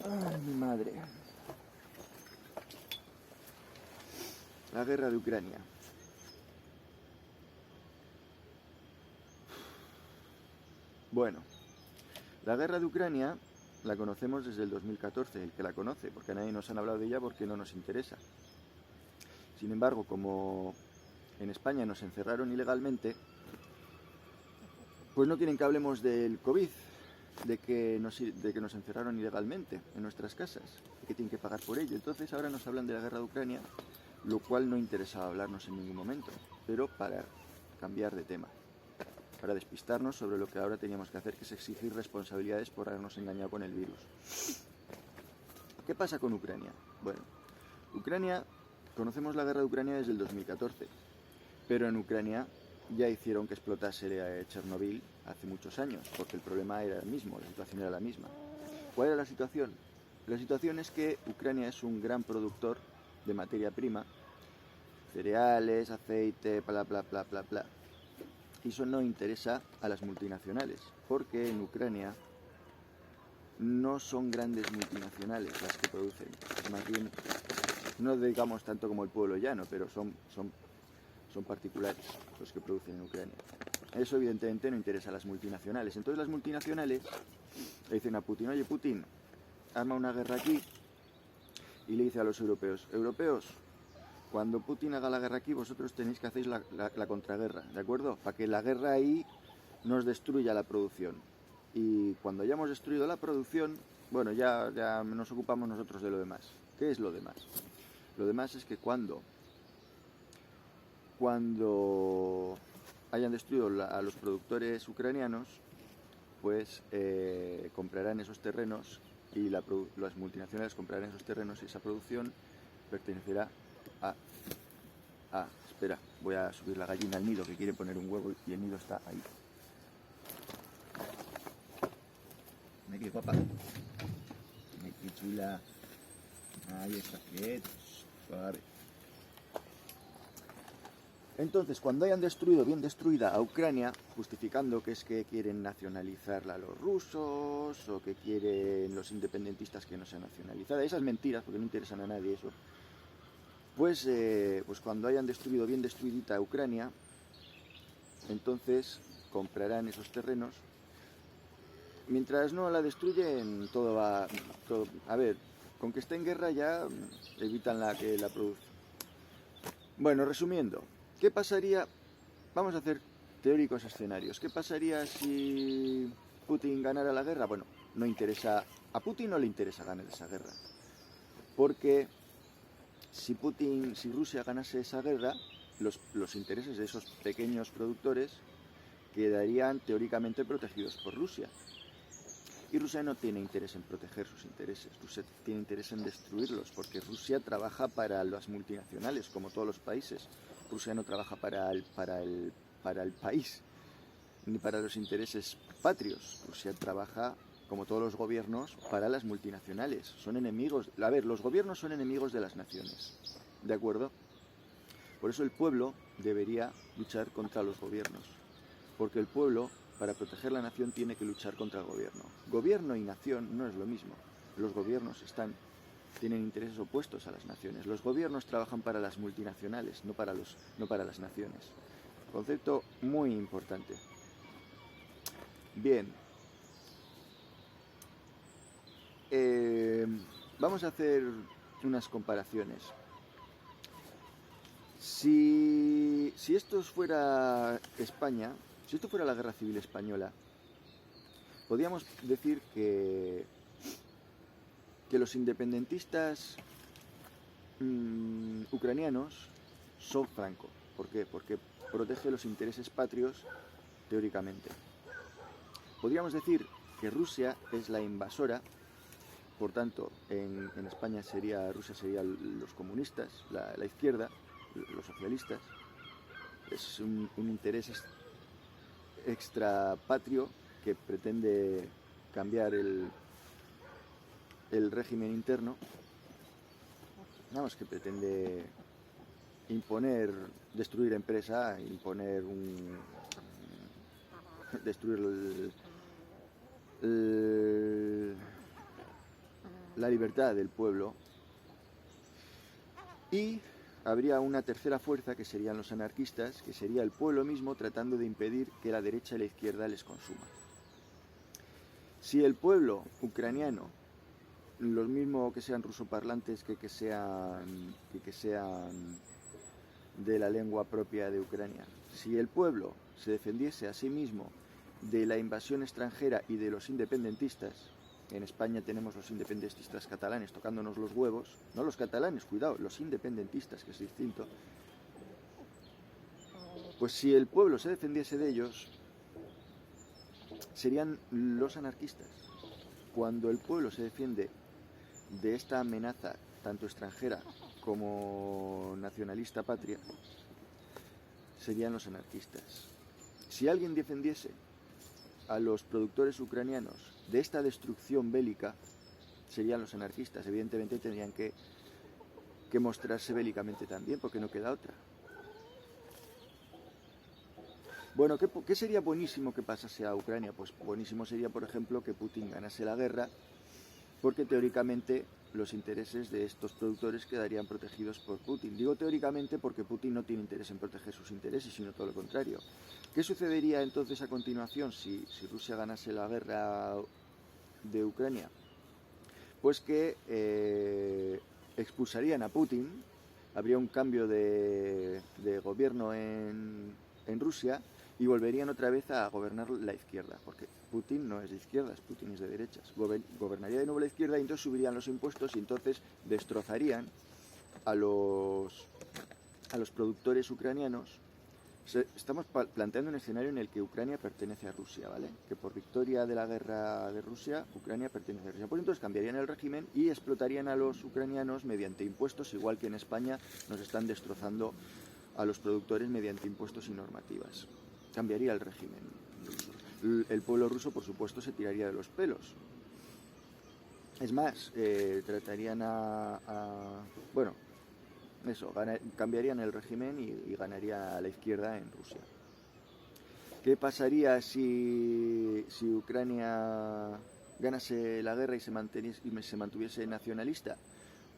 Ay, mi madre. La guerra de Ucrania. Bueno, la guerra de Ucrania la conocemos desde el 2014, el que la conoce, porque a nadie nos han hablado de ella porque no nos interesa. Sin embargo, como en España nos encerraron ilegalmente, pues no quieren que hablemos del COVID, de que nos encerraron ilegalmente en nuestras casas, y que tienen que pagar por ello. Entonces ahora nos hablan de la guerra de Ucrania, lo cual no interesaba hablarnos en ningún momento, pero para cambiar de tema, para despistarnos sobre lo que ahora teníamos que hacer, que es exigir responsabilidades por habernos engañado con el virus. ¿Qué pasa con Ucrania? Bueno, Ucrania, conocemos la guerra de Ucrania desde el 2014, pero en Ucrania ya hicieron que explotase Chernobyl hace muchos años, porque el problema era el mismo, la situación era la misma. ¿Cuál era la situación? La situación es que Ucrania es un gran productor de materia prima, cereales, aceite, bla, bla, bla, bla, bla. Y eso no interesa a las multinacionales, porque en Ucrania no son grandes multinacionales las que producen, es más bien, no digamos tanto como el pueblo llano, pero son particulares los que producen en Ucrania. Eso evidentemente no interesa a las multinacionales. Entonces las multinacionales le dicen a Putin: oye Putin, arma una guerra aquí, y le dice a los europeos: europeos, cuando Putin haga la guerra aquí, vosotros tenéis que hacer la contraguerra, ¿de acuerdo? Para que la guerra ahí nos destruya la producción. Y cuando hayamos destruido la producción, bueno, ya nos ocupamos nosotros de lo demás. ¿Qué es lo demás? Lo demás es que cuando hayan destruido a los productores ucranianos, pues comprarán esos terrenos y las multinacionales comprarán esos terrenos y esa producción pertenecerá a... espera, voy a subir la gallina al nido, que quiere poner un huevo y el nido está ahí. Mira qué guapa. Mira qué chula. Ahí está, quietos, suave. Entonces, cuando hayan destruido, bien destruida a Ucrania, justificando que es que quieren nacionalizarla a los rusos, o que quieren los independentistas que no sea nacionalizada, esas mentiras, porque no interesan a nadie eso, pues cuando hayan destruido bien destruidita a Ucrania, entonces comprarán esos terrenos. Mientras no la destruyen, todo va... a ver, con que esté en guerra ya evitan que la produzca. Bueno, resumiendo, ¿qué pasaría? Vamos a hacer teóricos escenarios. ¿Qué pasaría si Putin ganara la guerra? Bueno, no interesa... A Putin no le interesa ganar esa guerra. Porque si Rusia ganase esa guerra, los intereses de esos pequeños productores quedarían teóricamente protegidos por Rusia. Y Rusia no tiene interés en proteger sus intereses, Rusia tiene interés en destruirlos, porque Rusia trabaja para las multinacionales, como todos los países. Rusia no trabaja para el país, ni para los intereses patrios. Rusia trabaja, como todos los gobiernos, para las multinacionales. Son enemigos. A ver, los gobiernos son enemigos de las naciones, ¿de acuerdo? Por eso el pueblo debería luchar contra los gobiernos, porque el pueblo, para proteger la nación, tiene que luchar contra el gobierno. Gobierno y nación no es lo mismo. Los gobiernos tienen intereses opuestos a las naciones. Los gobiernos trabajan para las multinacionales, no para las naciones. Concepto muy importante. Bien. Vamos a hacer unas comparaciones. Si esto fuera España, si esto fuera la Guerra Civil Española, podríamos decir que los independentistas ucranianos son Franco. ¿Por qué? Porque protege los intereses patrios teóricamente. Podríamos decir que Rusia es la invasora, por tanto en España Rusia serían los comunistas, la izquierda, los socialistas. Es un interés extrapatrio que pretende cambiar el régimen interno, vamos, que pretende destruir empresa, destruir la libertad del pueblo, y habría una tercera fuerza que serían los anarquistas, que sería el pueblo mismo tratando de impedir que la derecha y la izquierda les consuma. Si el pueblo ucraniano, los mismos que sean rusoparlantes que sean de la lengua propia de Ucrania, si el pueblo se defendiese a sí mismo de la invasión extranjera y de los independentistas, en España tenemos los independentistas catalanes tocándonos los huevos, no los catalanes, cuidado, los independentistas, que es distinto, pues si el pueblo se defendiese de ellos, serían los anarquistas. Cuando el pueblo se defiende de esta amenaza, tanto extranjera como nacionalista patria, serían los anarquistas. Si alguien defendiese a los productores ucranianos de esta destrucción bélica, serían los anarquistas. Evidentemente tendrían que mostrarse bélicamente también, porque no queda otra. Bueno, ¿qué sería buenísimo que pasase a Ucrania? Pues buenísimo sería, por ejemplo, que Putin ganase la guerra, porque teóricamente los intereses de estos productores quedarían protegidos por Putin. Digo teóricamente porque Putin no tiene interés en proteger sus intereses, sino todo lo contrario. ¿Qué sucedería entonces a continuación si Rusia ganase la guerra de Ucrania? Pues que expulsarían a Putin, habría un cambio de gobierno en Rusia, y volverían otra vez a gobernar la izquierda, porque Putin no es de izquierdas, Putin es de derechas. Gobernaría de nuevo la izquierda y entonces subirían los impuestos y entonces destrozarían a los productores ucranianos. Estamos planteando un escenario en el que Ucrania pertenece a Rusia, ¿vale? Que por victoria de la guerra de Rusia, Ucrania pertenece a Rusia. Pues entonces cambiarían el régimen y explotarían a los ucranianos mediante impuestos, igual que en España nos están destrozando a los productores mediante impuestos y normativas. Cambiaría el régimen ruso. El pueblo ruso, por supuesto, se tiraría de los pelos. Es más, tratarían bueno, eso, cambiarían el régimen y ganaría a la izquierda en Rusia. ¿Qué pasaría si Ucrania ganase la guerra y se mantuviese nacionalista?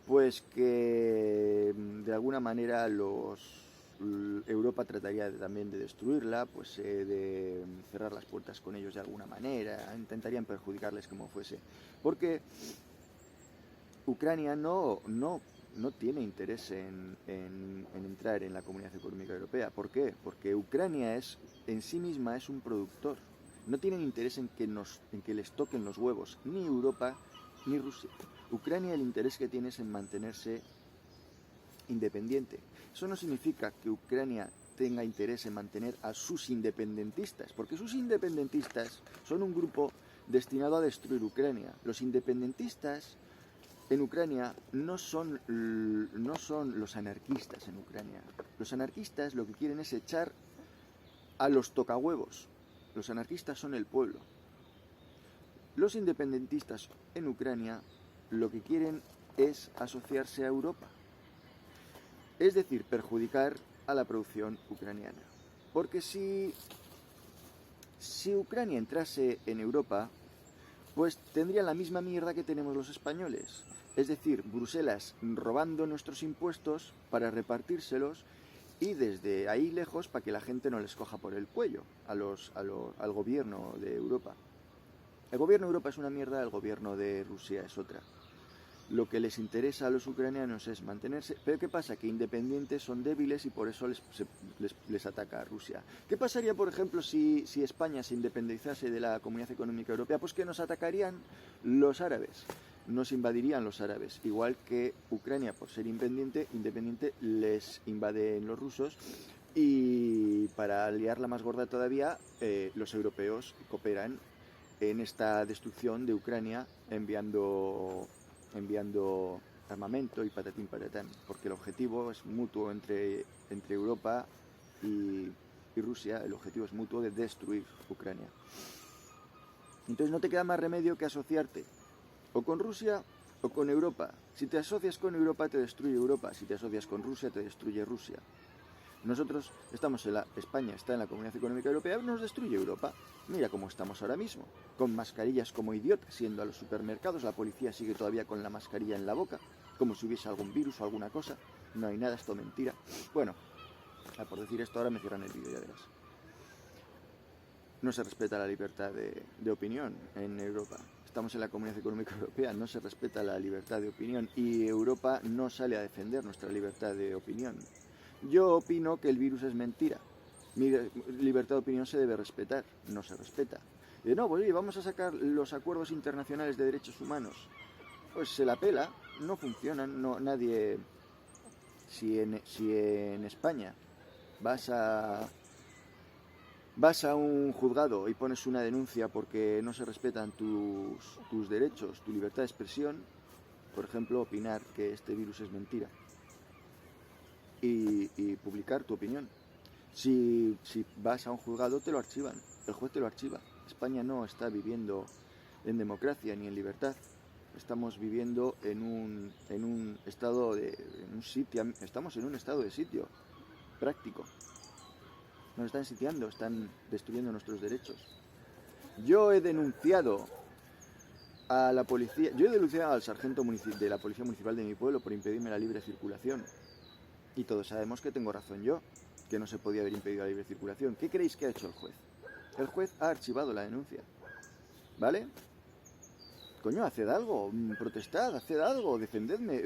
Pues que de alguna manera Europa trataría también de destruirla, pues de cerrar las puertas con ellos de alguna manera, intentarían perjudicarles como fuese, porque Ucrania no tiene interés en entrar en la Comunidad Económica Europea. ¿Por qué? Porque Ucrania en sí misma es un productor, no tienen interés en que les toquen los huevos, ni Europa ni Rusia. Ucrania el interés que tiene es en mantenerse independiente. Eso no significa que Ucrania tenga interés en mantener a sus independentistas, porque sus independentistas son un grupo destinado a destruir Ucrania. Los independentistas en Ucrania no son los anarquistas en Ucrania. Los anarquistas lo que quieren es echar a los tocahuevos. Los anarquistas son el pueblo. Los independentistas en Ucrania lo que quieren es asociarse a Europa. Es decir, perjudicar a la producción ucraniana. Porque si Ucrania entrase en Europa, pues tendría la misma mierda que tenemos los españoles. Es decir, Bruselas robando nuestros impuestos para repartírselos y desde ahí lejos para que la gente no les coja por el cuello al gobierno de Europa. El gobierno de Europa es una mierda, el gobierno de Rusia es otra. Lo que les interesa a los ucranianos es mantenerse, pero ¿qué pasa? Que independientes son débiles y por eso les ataca a Rusia. ¿Qué pasaría, por ejemplo, si España se independizase de la Comunidad Económica Europea? Pues que nos atacarían los árabes, nos invadirían los árabes, igual que Ucrania, por ser independiente les invaden los rusos. Y para liarla más gorda todavía, los europeos cooperan en esta destrucción de Ucrania enviando armamento y patatín patatán, porque el objetivo es mutuo entre Europa y Rusia, el objetivo es mutuo de destruir Ucrania. Entonces no te queda más remedio que asociarte o con Rusia o con Europa. Si te asocias con Europa te destruye Europa, si te asocias con Rusia te destruye Rusia. Nosotros España está en la Comunidad Económica Europea, nos destruye Europa. Mira cómo estamos ahora mismo, con mascarillas como idiotas, yendo a los supermercados, la policía sigue todavía con la mascarilla en la boca, como si hubiese algún virus o alguna cosa. No hay nada, es todo mentira. Bueno, por decir esto ahora me cierran el vídeo, ya verás. No se respeta la libertad de opinión en Europa. Estamos en la Comunidad Económica Europea, no se respeta la libertad de opinión y Europa no sale a defender nuestra libertad de opinión. Yo opino que el virus es mentira. Mi libertad de opinión se debe respetar, no se respeta. Y no, pues oye, vamos a sacar los acuerdos internacionales de derechos humanos. Pues se la pela, no funcionan, no, nadie... Si en España vas a un juzgado y pones una denuncia porque no se respetan tus derechos, tu libertad de expresión, por ejemplo, opinar que este virus es mentira y publicar tu opinión. Si vas a un juzgado te lo archivan, el juez te lo archiva. España no está viviendo en democracia ni en libertad. Estamos viviendo en un estado estamos en un estado de sitio práctico. Nos están sitiando, están destruyendo nuestros derechos. Yo he denunciado a la policía, yo he denunciado al sargento de la Policía Municipal de mi pueblo por impedirme la libre circulación. Y todos sabemos que tengo razón yo, que no se podía haber impedido la libre circulación. ¿Qué creéis que ha hecho el juez? El juez ha archivado la denuncia. ¿Vale? Coño, haced algo, protestad, haced algo, defendedme,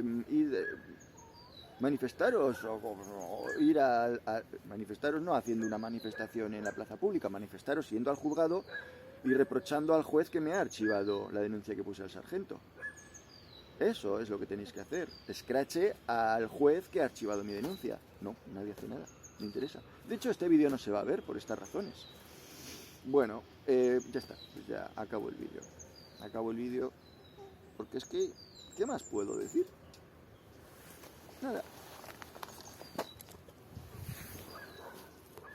manifestaros, o ir manifestaros no haciendo una manifestación en la plaza pública, manifestaros yendo al juzgado y reprochando al juez que me ha archivado la denuncia que puse al sargento. Eso es lo que tenéis que hacer. Escrache al juez que ha archivado mi denuncia. No, nadie hace nada, no interesa. De hecho, este vídeo no se va a ver por estas razones. Bueno, ya está, pues ya acabo el vídeo. Acabo el vídeo porque es que, ¿qué más puedo decir? Nada.